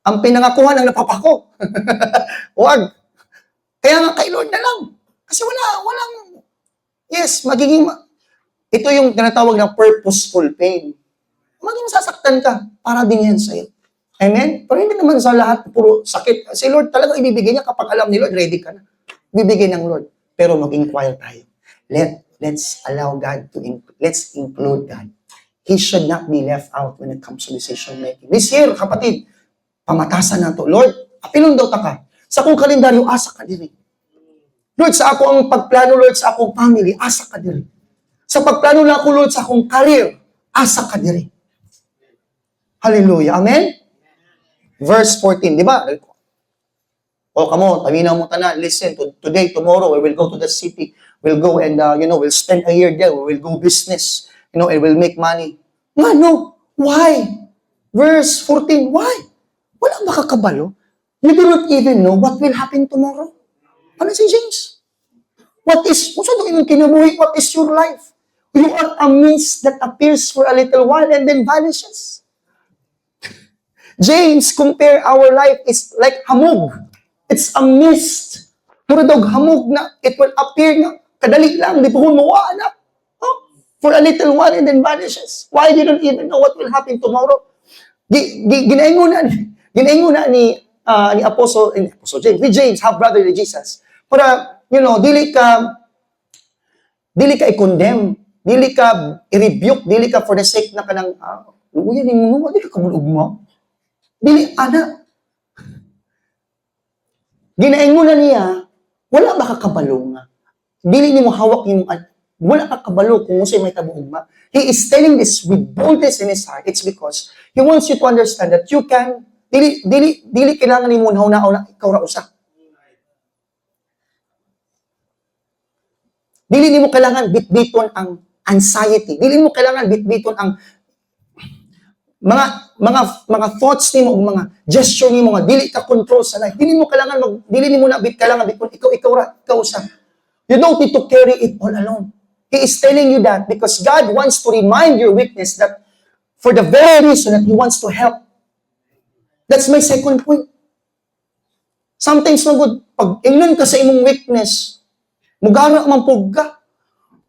ang pinangakuhan ang napapako. Huwag. Kaya nga kay Lord na lang. Kasi walang, ito yung tinatawag na purposeful pain. Maging sasaktan ka, para din yan sa'yo. Amen? Pero hindi naman sa lahat, puro sakit. Si Lord talaga ibibigay niya kapag alam ni Lord, ready ka na. Ibibigay ng Lord. Pero mag-inquire tayo. Let's allow God let's include God. He should not be left out when it comes to decision making. This year, kapatid, pamatasan na to. Lord, apilon daw ta ka. Sa akong kalendaryo, asa ka diri. Lord, sa ako ang pagplano, Lord, sa akong family, asa ka diri. Sa pagplano na ako, Lord, sa akong career, asa ka diri. Hallelujah. Amen? Verse 14, di ba? O kamo, taminaw mo tanan, listen, today, tomorrow, we will go to the city. We'll go and, we'll spend a year there. We will go business, and we'll make money. Nga, no. Why? Verse 14, why? Wala makakabalo. You do not even know what will happen tomorrow. Ano si James? Kung saan yung kinabuhi, what is your life? You are a mist that appears for a little while and then vanishes. James compare our life is like hamog. It's a mist. Mura daw hamog na it will appear nga kadali lang, di po mawa na. For a little while and then vanishes. Why you don't even know what will happen tomorrow? Ginaingon na ni Apostle James, ni James, half brother ni Jesus. Para dili ka i-condemn, dili ka i-rebuke, dili ka for the sake na kanang luya ni mo, di ka kabulog mo. Dili ana. Ginaingon na niya, wala ba ka kabalo nga? Dili nimo hawak yung wala ka kabalo kung usay may tabuugma. He is telling this with boldness in his heart. It's because he wants you to understand that you can dili kailangan nimo unaw na ikaw ra usa. Dili nimo kailangan bitbiton ang anxiety. Dili nimo kailangan bitbiton ang mga thoughts nimo ug mga gesture nimo nga dili ka control sa life. Dili nimo na kailangan biton ikaw usa. You don't need to carry it all alone. He is telling you that because God wants to remind your weakness that for the very reason that He wants to help. That's my second point. Sometimes good, pag ingnan ka sa imong weakness, mugara man pug ka.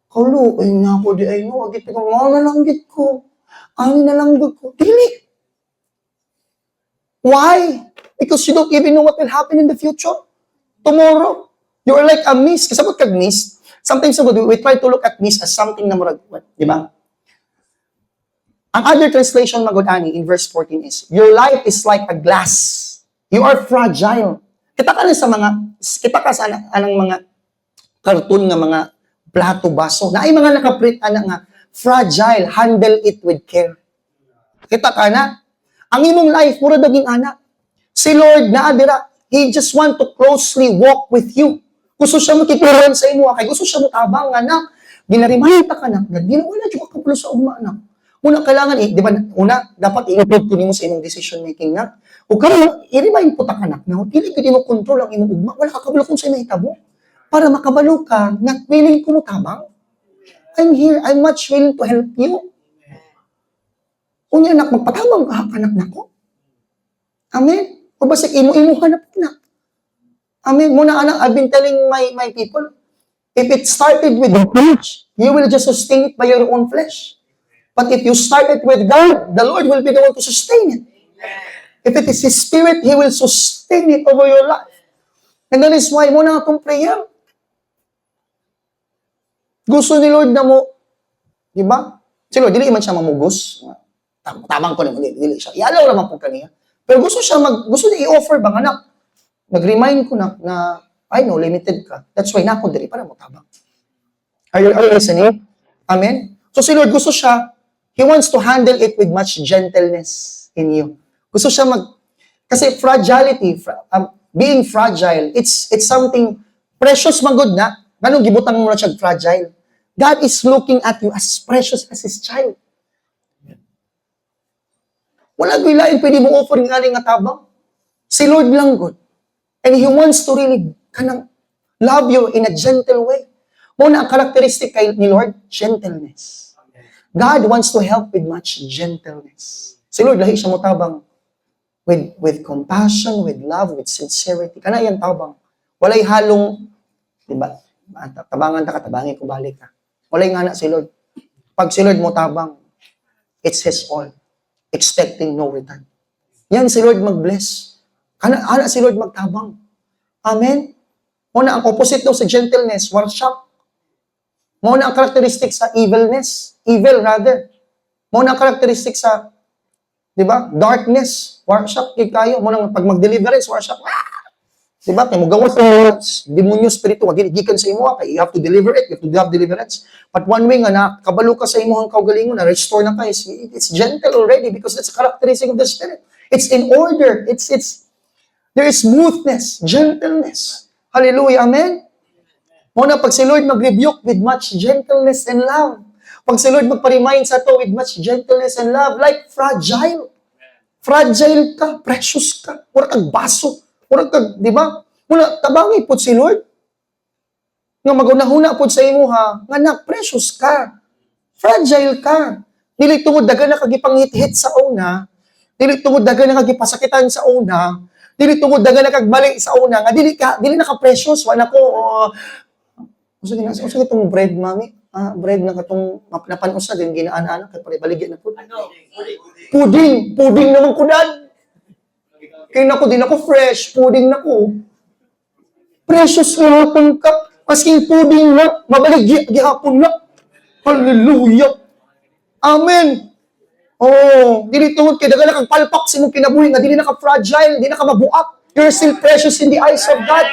Kaulo, ay nga po di ay mo, agit ko, nalanggit ko. Ani nalanggit ko. Dili. Why? Because you don't even know what will happen in the future. Tomorrow. You are like a mist. Kasabot kag mist. Sometimes we try to look at mist as something na murag, di ba? Ang other translation magud-ani in verse 14 is, your life is like a glass. You are fragile. Kita ka sa anang mga cartoon nga mga plato, baso. Na ay mga nakaprint nga fragile, handle it with care. Kita ka na? Ang imong life mura daging ana. Si Lord na adira, He just want to closely walk with you. Gusto siya mo kituran sa imo, kay gusto siya mo tabang anak. Ginarimahin ta ka na, wala jud ka kapulo sa ugma anak. Una kailangan di ba dapat i-include ko nimo sa imong decision making na. O kamo i-remind po ta kanak na dili gid mo control ang imong ugma, wala ka kabalo kung sa mahitabo. Para makabalo ka, not willing ko mo tabang. I'm here, I'm much willing to help you. Unya anak magpatabang ka anak nako. Amen. O basig imo hanap na. Amen. Muna anak, I've been telling my people, if it started with the flesh, you will just sustain it by your own flesh. But if you start it with God, the Lord will be the one to sustain it. If it is His Spirit, He will sustain it over your life. And that is why muna itong prayer. Gusto ni Lord na mo, di ba? Si Lord, dili man siya mamugos. Tamang ko naman, dili siya. Ialaw naman po kaniya. Pero gusto niya i-offer bang anak. Nag-remind ko na I know, limited ka. That's why nako diri para mo tabang. Are you listening? Amen? So si Lord, gusto siya, He wants to handle it with much gentleness in you. Gusto siya kasi fragility, being fragile, it's something precious magod na. Ganun gibutang mo na siya fragile. God is looking at you as precious as His child. Wala ko'y lain pwede mo offer nga nga tabang. Si Lord lang good. And He wants to really love you in a gentle way. Muna ang characteristic ni Lord, gentleness. God wants to help with much gentleness. Si Lord, lahi siya mo tabang with compassion, with love, with sincerity. Kana yan tabang. Walay halong, di ba? Tabangan ta ka, tabangin ko balik ka. Walay nga na si Lord. Pag si Lord mo tabang, it's His all. Expecting no return. Yan si Lord mag-bless. Ana si Lord magtabang. Amen? Muna ang opposite daw sa gentleness, worship. Muna ang karakteristik sa evil rather. Muna ang karakteristik sa, di ba, darkness, worship, kayo. Muna pag mag-deliverance, worship. Di ba? Kaya mo gawa sa demonyo spirito, gikan sa imo, kaya you have to deliver it, you have to have deliverance. But one way nga na, kabalo ka sa imo ang kaugalingon, na restore na ka, it's gentle already because that's a characteristic of the Spirit. It's in order. It's There is smoothness, gentleness. Hallelujah, amen? Muna, pag si Lord mag-rebuke with much gentleness and love. Pag si Lord magpa-remind sa to with much gentleness and love, like fragile. Fragile ka, precious ka. Mura kag baso. Mura kag, di ba? Muna, tabangi po si Lord. Nga magunahuna po sa imo ha, nga na, precious ka. Fragile ka. Dili tungod daga na kagipanghit-hit sa una, dili tungod daga na kagipasakitan sa una, dili tungod daga na kagbalik sa una, nga dili na ka-precious, wala ko, usa itong bread, mami? Bread na katong napanusa din, ginaan-anak, kaya palibaligyan na po. Pudding naman ko dan. Kaya nako, din ako fresh, pudding na ko. Precious na hapon ka, maski pudding na, mabaligyan, gihapon na. Hallelujah! Amen! Oh, dili tungod kay daga na kang palpak sa imong kinabuhi nga dili na ka fragile, dili na ka mabuak. You're still precious in the eyes of God.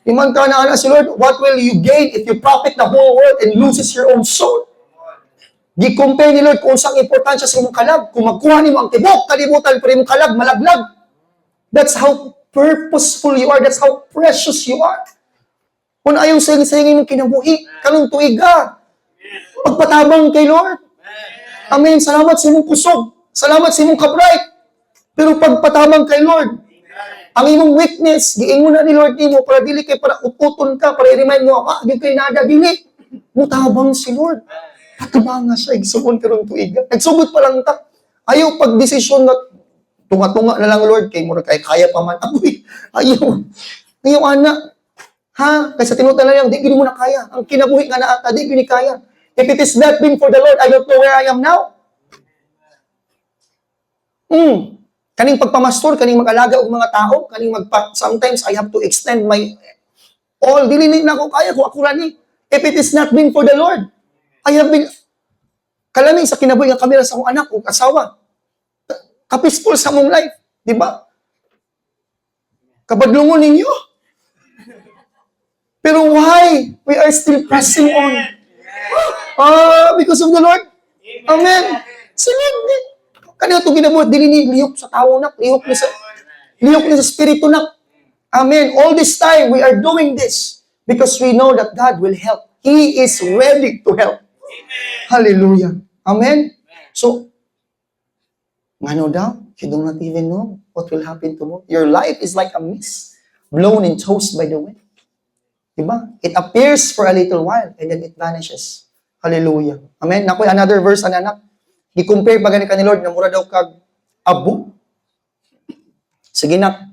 Iman ka na si Lord, what will you gain if you profit the whole world and loses your own soul? Gi-compare ni Lord kung saan importansya sa imong kalag. Kung magkuha nimo ang tibok, kalimutan pero imong kalag malaglag. That's how purposeful you are. That's how precious you are. Kung ayaw sayang-sayangin mong kinabuhi, kanong tuiga. Pagpatabang kay Lord. Amen. Salamat sa imong kusog. Salamat sa imong kabright. Pero pagpatabang kay Lord, ang imong weakness, giingon na ni Lord nimo para dili kay para ututon ka, para i-remind mo, di kay nada, dili. Mutabang si Lord. Patabang nga siya, igsugon karong tuiga. Nagsugod pa lang ka. Ayaw pag-desisyon na tunga-tunga na lang Lord, kay mura kay kaya pa man. Agoy, ayaw. Ayaw, anak. Ha? Kaysa tinutan na lang, di gini mo na kaya. Ang kinabuhi nga na ata, di gini kaya. If it is not been for the Lord, I don't know where I am now. Kaning pagpamastor, kaning mag-alaga og mga tao, kaning sometimes I have to extend my all. Dili na ako kaya kung ako rani. If it is not been for the Lord, I have been kalami sa kinabuhi nga kamera sa akong anak o asawa. Kapispol sa mong life, di ba? Kabadlungon ninyo. Pero why? We are still pressing on. Because of the Lord. Amen. Silid. Kanina itong ginabuhat, dili ni lihok sa tao na, lihok na sa spirito na. Amen. All this time, we are doing this because we know that God will help. He is ready to help. Amen. Hallelujah. Amen. So, ano daw? You do not even know what will happen tomorrow. Your life is like a mist, blown and tossed by the wind. Diba? It appears for a little while and then it vanishes. Hallelujah. Amen. Nakoy another verse anak. Gi-compare pa gani ka ni Lord na mura daw kag abo. Sige na.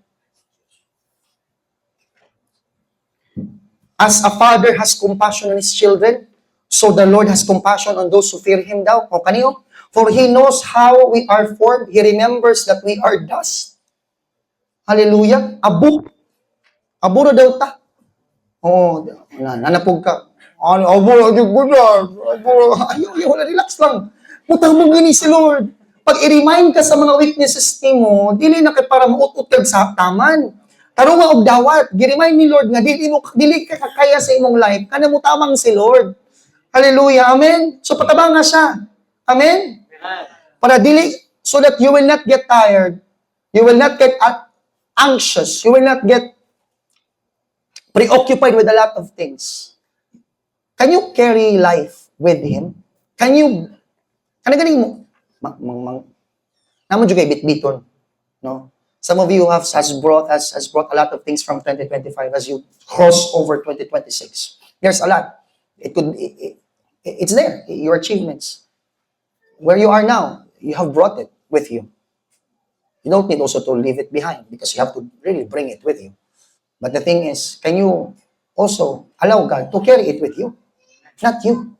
As a father has compassion on his children, so the Lord has compassion on those who fear Him daw. O kaniyo? For He knows how we are formed. He remembers that we are dust. Hallelujah. Abo. Abo na daw ta. Nanapog ka. Abo, ayaw, relax lang. Mutang mo gani si Lord. Pag i-remind ka sa mga weaknesses mo, dili na kay para maut-ut kag sa taman. Tarong nga og dawat, gi-remind ni Lord nga dili ka kakaya sa imong life, kana mo tamang si Lord. Hallelujah. Amen. So patabang nga siya. Amen. Para dili so that you will not get tired. You will not get anxious. You will not get preoccupied with a lot of things. Can you carry life with Him? Can you ganing mo naman jud kay bit-biton, no? Some of you has brought a lot of things from 2025 as you cross over 2026. There's a lot. It's there, your achievements. Where you are now, you have brought it with you. You don't need also to leave it behind because you have to really bring it with you. But the thing is, can you also allow God to carry it with you? Not you.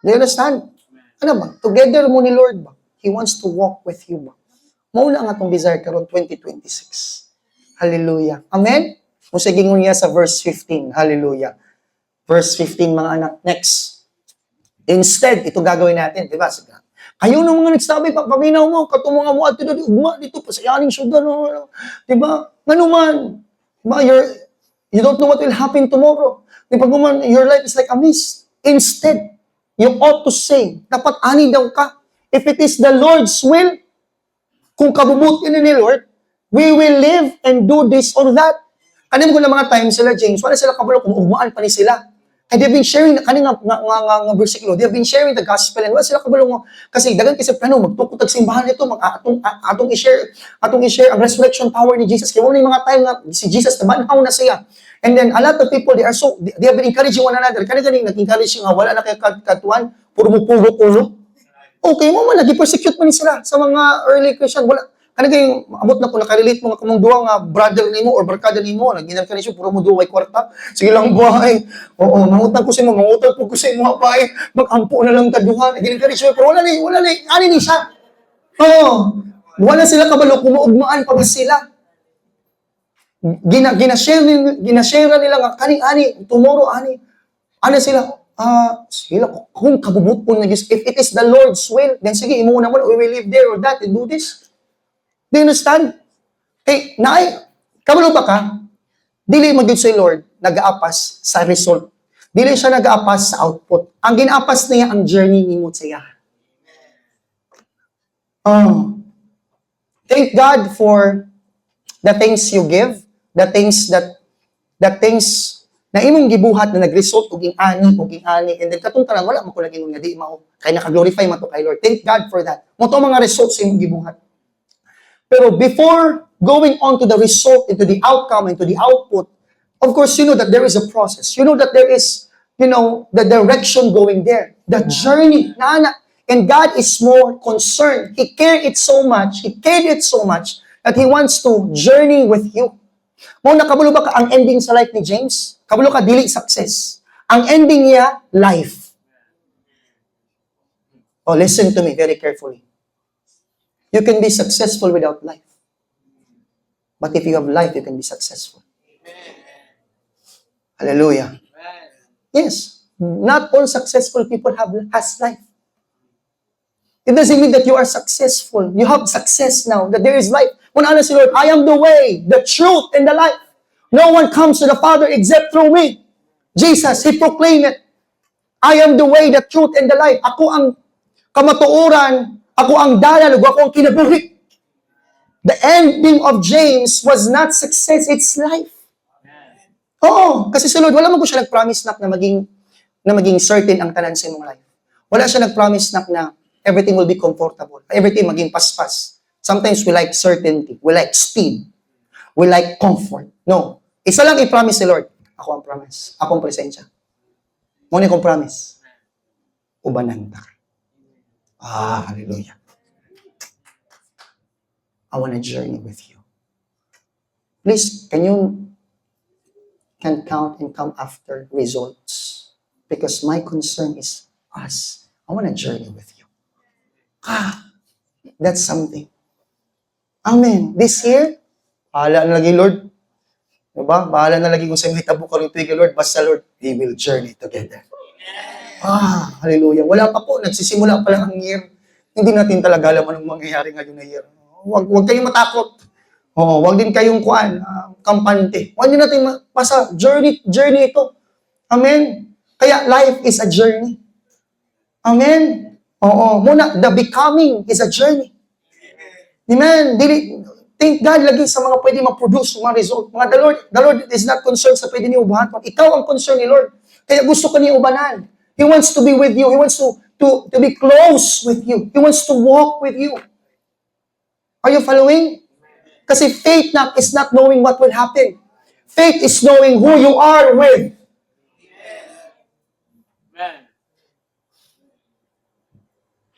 Do you understand? Ano ba? Together mo ni Lord ba? He wants to walk with you ba? Mauna nga itong desire karon 2026. Hallelujah. Amen? Musiging niya sa verse 15. Hallelujah. Verse 15, mga anak. Next. Instead, ito gagawin natin. Diba? Kayo nung mga nagsabi, paminaw mo, katong mga mo, at ugma dito, pasayaning syudan. Diba? Ano man? Diba? You don't know what will happen tomorrow. Diba? Your life is like a mist. Instead, you ought to say, dapat ani daw ka. If it is the Lord's will, kung kabubuti ni Lord, We will live and do this or that. Kanin ko na mga times sila, James, wala sila kabalo kung ugmaan pa ni sila. And they've been sharing, kanin nga versikulo, they've been sharing the gospel and wala sila kabalo nga, kasi dagan kasi plano, magtukutag simbahan ito, atong i-share ang resurrection power ni Jesus. Kaya wala yung mga time nga, si Jesus, nabanhaw na siya. And then, a lot of people, they have been encouraging one another. Kanin nag-encourage nga, wala na kayo katuan, puro mo pulo-pulo. Okay, mo man, nag-persecute man sila sa mga early Christian. Wala, kanina kayong amot na kung nakarelate mo nga kumang duwa nga brother ni mo or barkada ni mo, nag-incarnation, puro mo duwa ay kwarta. Sige lang buhay. Oo, mangutang ko sa mo, mangutang ko sa mo, hapay. Mag-ampo na lang kaduha. Nag-incarnation, pero wala na, ani ni siya. Oo, wala sila kabalo, kumuugmaan pa ba sila? Ginashare nila nga, ani, tomorrow, ani sila, sila, kung kabubot po na Diyos, if it is the Lord's will, then sige, imuna mo, we will live there or that and do this. Do you understand? Kay, kabalo ba ka? Dili mag sa Lord, nag-aapas sa result. Dili siya nag-aapas sa output. Ang ginaapas niya, ang journey ni mo siya. Thank God for the things you give, the things na imong gibuhat na nag-result og ani, and then katong tanan wala man ko naging nga di mao kay naka-glorify man to kay Lord. Thank God for that. Mo to mga results imong gibuhat. Pero before going on to the result, into the outcome, into the output, of course, you know that there is a process. You know that there is, the direction going there. The journey. And God is more concerned. He cared it so much that He wants to journey with you. Mo nakabulo ba ka ang ending sa life ni James? Kabulo ka, dili success. Ang ending niya, life. Oh, listen to me very carefully. You can be successful without life. But if you have life, you can be successful. Hallelujah. Yes. Not all successful people has life. It doesn't mean that you are successful. You have success now, that there is life. When honestly, Lord, I am the way, the truth, and the life. No one comes to the Father except through me. Jesus, He proclaimed it. I am the way, the truth, and the life. Ako ang kamatuoran, ako ang dalan, ako ang kinabuhi. The ending of James was not success, it's life. Oo, kasi si Lord, wala mo ko siya nag-promise na maging certain ang tanan sa imong life. Wala siya nag-promise na everything will be comfortable. Everything maging paspas. Sometimes we like certainty. We like speed. We like comfort. No. Isa lang i-promise si Lord. Ako ang promise. Ako ang presensya. Muna kong promise. Ubanan ta. Hallelujah. I want to journey with you. Please, can count and come after results? Because my concern is us. I want to journey with you. That's something. Amen. This year, bahala na lagi, Lord. Diba? Bahala na lagi kung sa mga tabo ka rin tuwing, Lord. Basta, Lord, we will journey together. Hallelujah. Wala pa po. Nagsisimula pa lang ang year. Hindi natin talaga alam anong mangyayari ngayon na year. Huwag kayong matakot. Huwag din kayong kampante. Huwag nyo natin basta journey ito. Amen. Kaya life is a journey. Amen. Muna, the becoming is a journey. Amen. Thank God lagi sa mga pwede ma-produce mga result. The Lord is not concerned sa pwede niyo ubahan. Ikaw ang concern ni Lord. Kaya gusto ka niya ubanan. He wants to be with you. He wants to be close with you. He wants to walk with you. Are you following? Kasi faith is not knowing what will happen. Faith is knowing who you are with.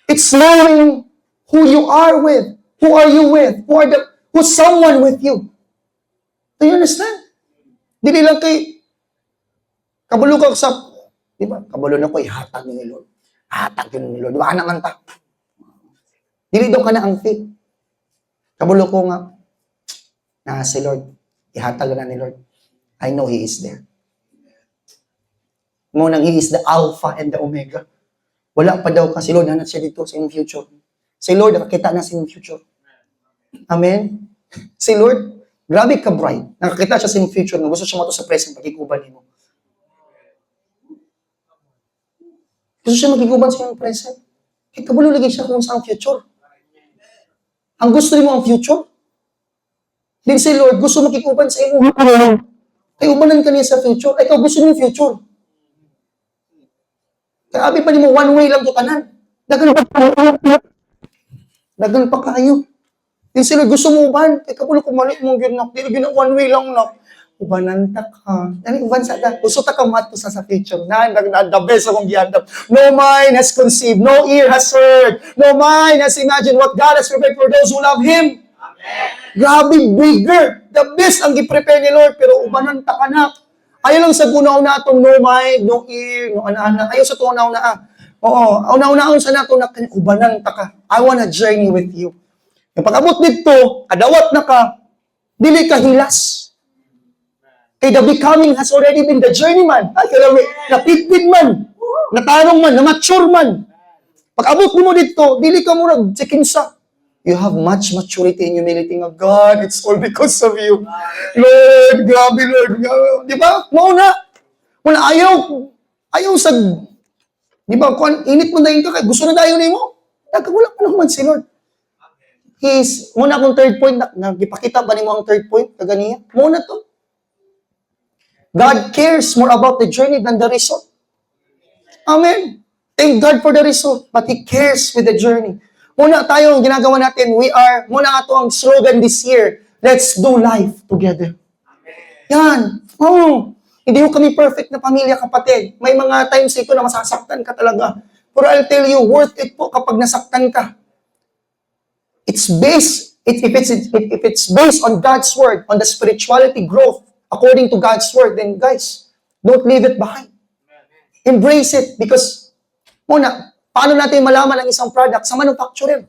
It's knowing who you are with. Who are you with? Who's someone with you? Do you understand? Dili lang kay kabulo ka sa, di ba? Kabulo na ko, ihatag ni Lord. Hatag yun ni Lord. Di ba? Anak ang tak. Dili daw ka na ang faith. Kabulo ko nga, si Lord. Ihatag na ni Lord. I know He is there. Munang He is the Alpha and the Omega. Wala pa daw kasi Lord, hanat siya dito sa iyong future. Si Lord, nakakita na sa iyong future. Amen? Si Lord, grabe ka bright. Nakakita siya sa iyong future. Gusto siya mato sa present, pagkikuban mo. Gusto siya magkikuban sa iyong present. Kaya kabulo lagi siya kung saan future. Ang gusto mo ang future? Then si Lord, gusto makikuban sa imo. Ay, ubanan ka niya sa future. Ay, ikaw gusto mo yung future. Kaya abi pa ni mo, one way lang to tanan. Dagan pa kayo. Then si Lord, gusto mo uban. Ay, kapulo kumalik mong ginak. Dili gina one way lang na. Ubanan ta ka. Yan, uban sa ta. Gusto ta ka mato sa future. The best akong giandap. No mind has conceived. No ear has heard. No mind has imagined what God has prepared for those who love Him. Grabe, bigger. The best ang gi-prepare ni Lord, pero ubanan ta ka na. Ayaw lang sa gunaw na itong no mind, no ear, no ana-ana. Ayaw sa tunaw na Oo, una-unaon sa nato na ubanan ta ka. I wanna journey with you. Yung pag-abot dito, kadawat na ka, dili ka hilas. Kay the becoming has already been the journey man. Ay, kaya napitpit man, natarong man, na-mature man. Pag-abot mo dito, dili ka murag sikinsa. You have much maturity and humility nga, God, it's all because of you. Lord, grabe Lord. Di ba? Mauna. Muna ayaw sa, di ba, kung init mo na yun ka, gusto na tayo na mo. Wala pa naman si Lord. Muna akong third point, nagipakita ba ni mo ang third point? Kaganiya? Muna to. God cares more about the journey than the result. Amen. Thank God for the result, but He cares with the journey. Muna tayo, ginagawa natin, muna nga to ang slogan this year, let's do life together. Yan. Hindi ko kami perfect na pamilya, kapatid. May mga times ito na masasaktan ka talaga. Pero I'll tell you, worth it po kapag nasaktan ka. If it's based on God's word, on the spirituality growth, according to God's word, then guys, don't leave it behind. Embrace it because, muna, paano natin malaman ang isang product sa manufacturer?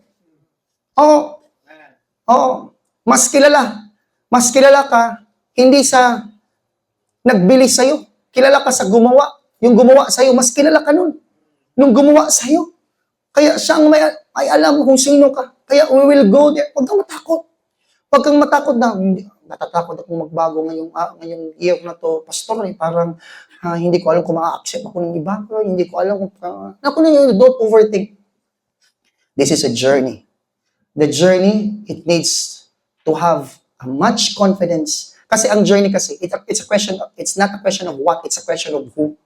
Mas kilala ka, hindi sa nagbili sa'yo. Kilala ka sa gumawa. Yung gumawa sa'yo, mas kilala ka nun. Nung gumawa sa'yo. Kaya siyang may alam kung sino ka. Kaya we will go there. Huwag kang matakot. Huwag kang matakot na, natatakot akong magbago ngayong year na to. Pastor, parang hindi ko alam kung ma-accept ako ng iba. Hindi ko alam kung, don't overthink. This is a journey. The journey, it needs to have a much confidence. Kasi ang journey kasi, it's not a question of what, it's a question of who.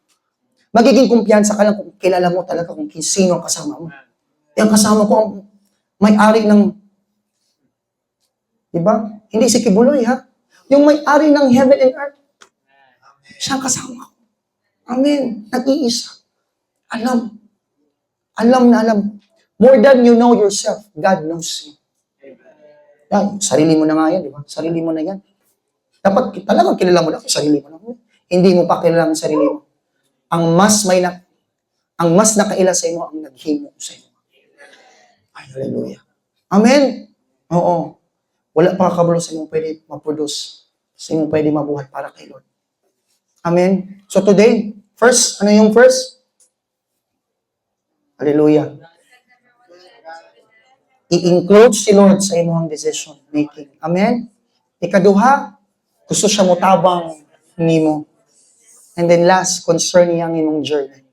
Magiging kumpiyansa ka lang kung kilala mo talaga kung sino ang kasama mo. Yung kasama ko ang may-ari ng, di ba? Hindi si Kibuloy, ha? Yung may-ari ng heaven and earth. Siya ang kasama ko. Amen. Nag-iisa. Alam na alam. More than you know yourself, God knows you. Yan, sarili mo na nga yan, di ba? Sarili mo na yan. Dapat talagang kilala mo na sarili mo na. Hindi mo pa kilala ang sarili mo. Ang mas nakaila sa imo ang naghimo sa imo. Ay, hallelujah. Amen. Oo. Wala pa kabalo sa imo pwede ma-produce. Sa imo pwede mabuhay para kay Lord. Amen. So today, first, ano yung first? Hallelujah. I-include si Lord sa imong decision making. Amen. Ikaduha, gusto siya motabang nimo. And then last, concern niya ang imong journey.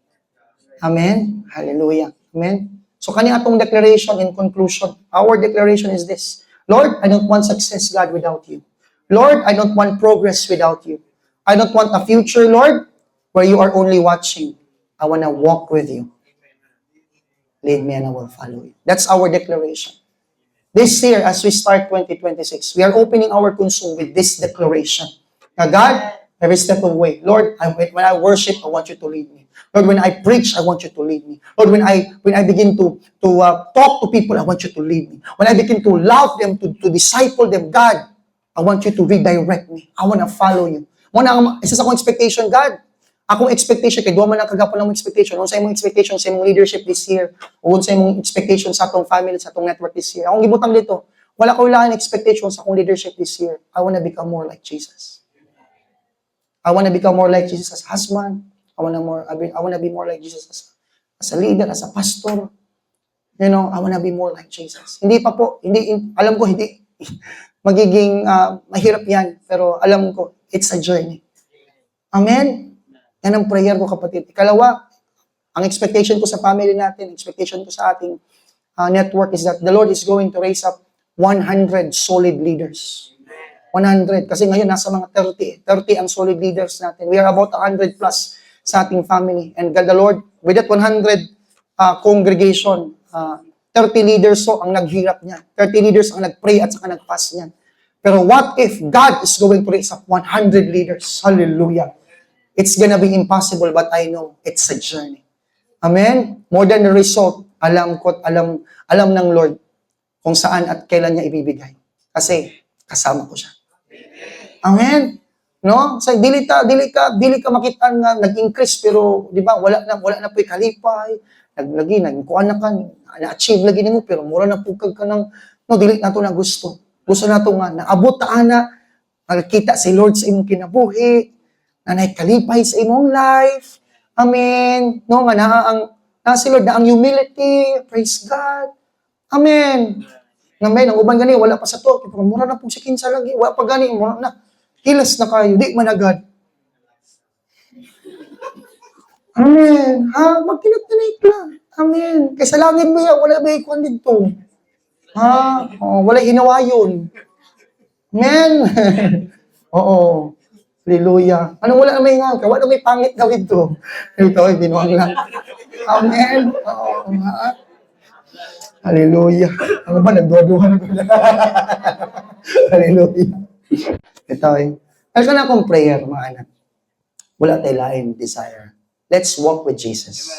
Amen. Hallelujah. Amen. So kani atong declaration in conclusion, our declaration is this. Lord, I don't want success, God, without you. Lord, I don't want progress without you. I don't want a future, Lord, where you are only watching. I want to walk with you. Lead me and I will follow you. That's our declaration. This year, as we start 2026, we are opening our consume with this declaration. Now, God, every step of the way, Lord, when I worship, I want you to lead me. Lord, when I preach, I want you to lead me. Lord, when I begin to talk to people, I want you to lead me. When I begin to love them, to disciple them, God, I want you to redirect me. I want to follow you. Isa sa akong expectation, God. Akong expectation, kay duwa man ang kagapon ng expectation. Ano sa imong expectation sa imong leadership this year? O sa imong expectation sa atong family, sa atong network this year? Akong gibutang dito, wala ko ilang expectation sa akong leadership this year. I want to become more like Jesus. I want to become more like Jesus as husband. I want to be more like Jesus as a leader, as a pastor. You know, I want to be more like Jesus. Alam ko, hindi magiging mahirap yan. Pero alam ko, it's a journey. Amen? Yan ang prayer ko, kapatid. Ikalawa, ang expectation ko sa family natin, expectation ko sa ating network is that the Lord is going to raise up 100 solid leaders. 100. Kasi ngayon, nasa mga 30. 30 ang solid leaders natin. We are about 100 plus sa ating family. And God the Lord, with that 100 congregation, 30 leaders so ang naghirap niyan. 30 leaders ang nagpray at saka nagfast niyan. Pero what if God is going to raise up 100 leaders? Hallelujah. It's gonna be impossible, but I know it's a journey. Amen? More than the result, alam ko at alam ng Lord kung saan at kailan niya ibibigay. Kasi kasama ko siya. Amen? No? So, dili ka makita nga nag-increase pero di ba wala na po'y kalipay, nagkuan na ka, na-achieve lagi nimo pero mura na pugkag ka ng no dili na to na gusto. Gusto na to nga naabot ta ana, nakita si Lord sa imong kinabuhi, na kalipay sa imong life. Amen. No nga na si Lord na ang humility, praise God. Amen. Amen. Ang uban gani wala pa sa to, pero mura na pug si kinsa lagi, wala pa gani mura na. Hilas na kayo, di managad. Amen. Ha, magkinat-kinat lang. Amen. Kaysa langit mo yan, wala ba ikuan dito? Ha, wala hinawayon. Amen. Oo. Hallelujah. Anong wala na may nga? Wala na may pangit gawin to. Ito ay binuang lang. Amen. Oo. Ha? Hallelujah. Ano ba? Nagduwa-duwa na ko na. Hallelujah. Ito eh. Ano ka na akong prayer, mga anak? Wala tayo lain desire. Let's walk with Jesus.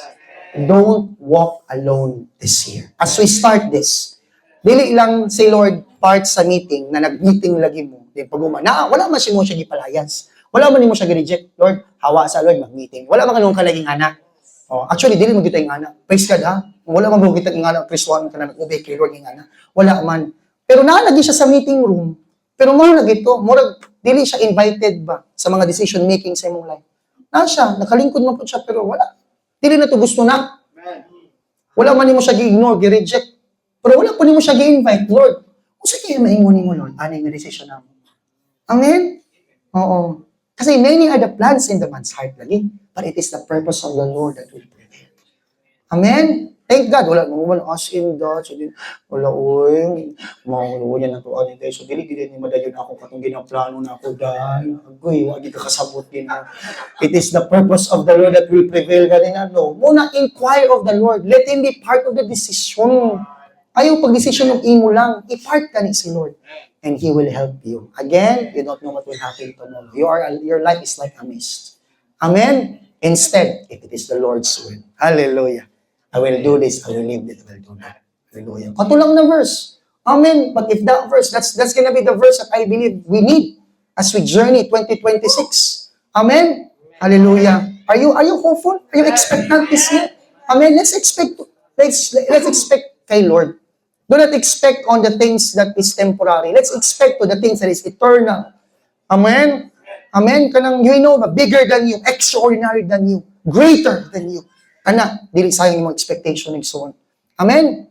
Don't walk alone this year. As we start this, dili lang si Lord part sa meeting na nag-meeting lagi mo. Wala man siya mo siya gipalayas. Wala man mo siya gi-reject. Lord, hawa sa Lord mag-meeting. Wala man kanong kalaging anak. Actually, dili mo kita yung anak. Praise God, ha? Wala man mo kita yung anak. Praise God, ka na nag-ubay kay Lord yung anak. Wala man. Pero nalagi siya sa meeting room. Pero mura lagi ito. Dili siya invited ba sa mga decision making sa imong life. Siya, nakalingkod mo po siya, pero wala. Dili na to gusto na. Wala man mo siya gi-ignore, gi-reject. Pero wala po mo siya gi-invite, Lord. Kung sa kayo maingunin mo, Lord, ano yung decision na mo? Amen? Oo. Kasi many are the plans in the man's heart lagi, but it is the purpose of the Lord that will prevail. Amen? Thank God, wala naman as in God. So, wala, uy, mauluwa niya na to, ano tayo. So, dili ni madayon ako katong ginaplano na ako dahil. Agoy, wagi ka kasabot din na. It is the purpose of the Lord that will prevail. Ganina, no? Muna inquire of the Lord. Let Him be part of the decision. Ayaw pag-decision ng imo lang. I-part ka ni si Lord. And He will help you. Again, you don't know what will happen tomorrow. Your life is like a mist. Amen? Instead, if it is the Lord's will. Hallelujah. I will do this, I will leave this, I will do that. Hallelujah. Katulang na verse. Amen. But if that verse, that's gonna be the verse that I believe we need as we journey 2026. Amen. Hallelujah. Are you hopeful? Are you expectant this year? Amen. Let's expect kay Lord. Do not expect on the things that is temporary. Let's expect to the things that is eternal. Amen. Amen. Kanang you know, bigger than you, extraordinary than you, greater than you. Dili sayang yung expectation ng so on. Amen?